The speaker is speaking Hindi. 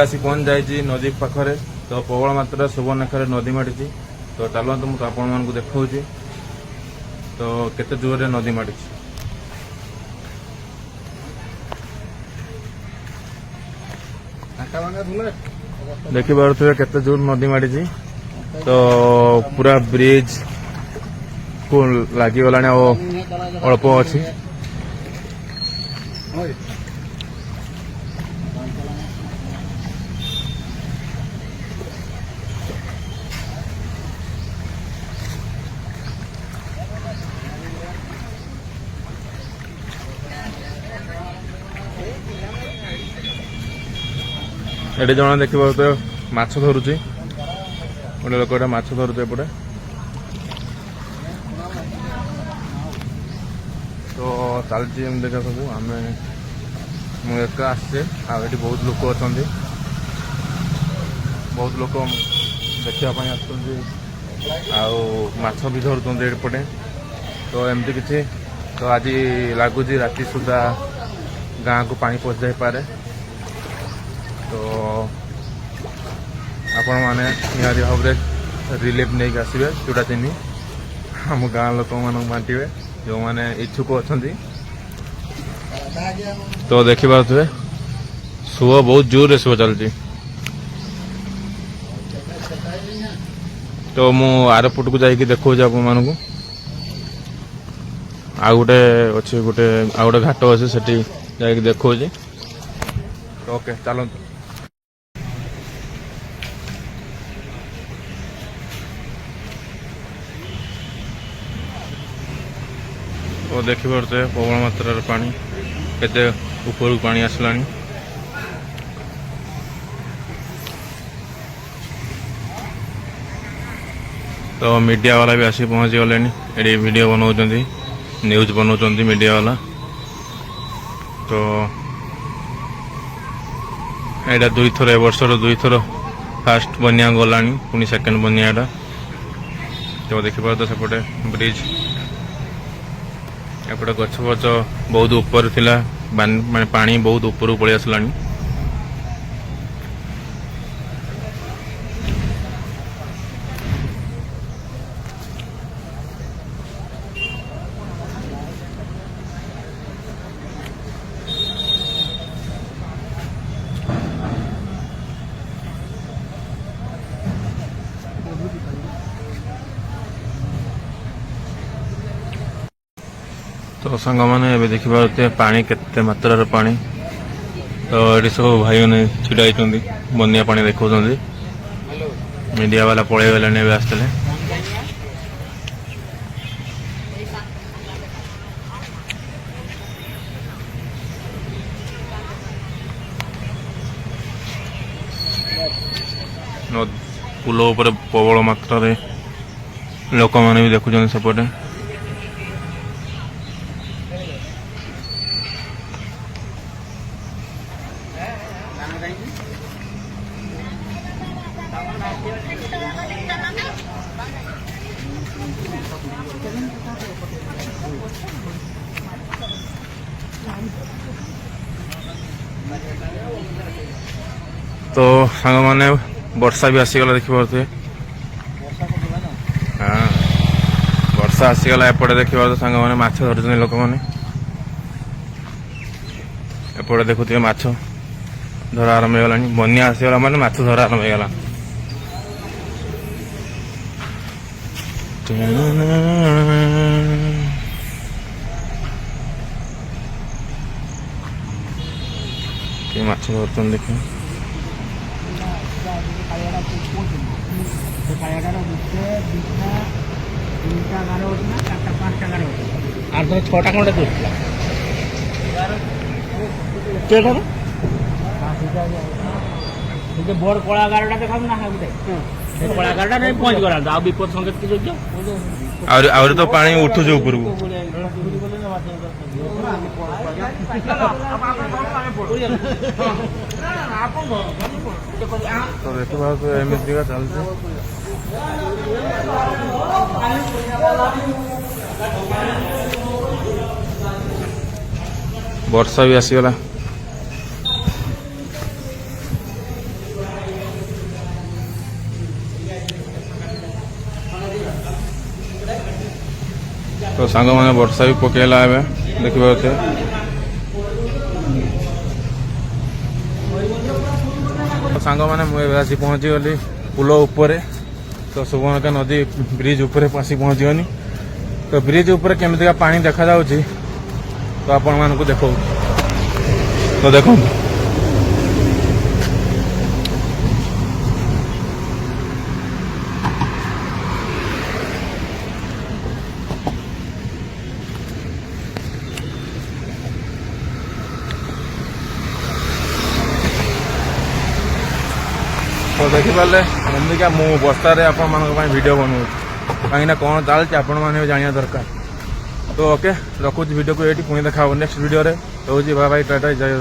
आसी पहुंच जाइए नदी पाखरे। तो प्रबल मात्रा सुवर्णरेखा नदी माड़ी। तो चलते मुझे आपण मानक देखा तो केते जोर नदी माड़ी। देखी पारे केते जोर नदी माड़ी। तो पूरा ब्रिज को लगिगला अल्प अच्छी। एटे जन देख माछ धरुची गोटे लोक माछ धरुचे एपटे। तो चलती देखा सब आम मुझे आसचे आठ बहुत लोक अच्छा बहुत लोक देखापी आछ भी धरुंच एपटे। तो एमती किसी तो आज लगुच राति सुधा गाँव को पानी पहुँच जापे। तो आपण मैंने निहारी भाव रिलीफ नहीं आसवे जोटा चिन्ह आम गाँव लोक मान बांटे जो मैंने इच्छुक अच्छा। तो देखिए सुह बहुत जोर सुह चलती। तो मु आरपुट को जाकि देखा आपण मानक आ गोटे अच्छे गोटे आ गोटे घाट अच्छे से जाकि देखा। तो ओके चलते। तो देखिए प्रबल मात्रा पानी केते ऊपर पानी आसला। तो मीडिया वाला भी आसी पहुंची गले ये वीडियो बनाऊँ न्यूज बनाऊँ मीडिया वाला। तो यहाँ दुई थर वर्षर दुई थर फास्ट बनिया गला पुणी सेकेंड बनियाटा। तो देखिए तो सेपटे ब्रिज एपटे गछ फच बहुत ऊपर थिला माने पानी बहुत ऊपर पड़े आसला। तो सांग मैंने देखिए पानी केते मात्रा पानी। तो ये सब भाई मैंने छिड़ा बनिया पानी देखा। मीडिया वाला पलि गले आसते पुल उपर प्रबल मात्रा लोक मैंने भी देखुं सेपटे। तो सांग मैंने वर्षा भी आसीगला देखिए। हाँ वर्षा आसीगला एपटे देखिए सांग मैंने माछ धरुଛନ୍ତି लोक मैंने एपटे देखुए माछ धरा आरंभ होगा। बनिया आसीगला माने माछ धरा आरंभ होगा। माछ धरुଛନ୍ତି देखिए। छटा खंडे बड़ कलागार देखा ना कलागार नहीं पहुंच गला विपद संकेत किसी तो पानी उठू ऊपर को। तो देखो एमएसडी का चलते वर्षा भी आसीगला। तो सांग मैंने वर्षा भी पकेला देखिए सांग मैंने आसी पहुँची गली पुल उपर तो सुवर्णरेखा नदी ब्रिज उपर आसी पहुँची गनी तो ब्रिज उपर केमितिका पानी देखा जाउची तो आपण मानकु देखो तो देखो तो देखिपारे एमती मु बस्तार भिड बनाऊँ कहीं कौन चलती आपण मैंने जाना दरकार तो ओके रखुच वीडियो को ये पुणी देखा नेक्स्ट वीडियो रे। तो बाय बाय टाटा जय।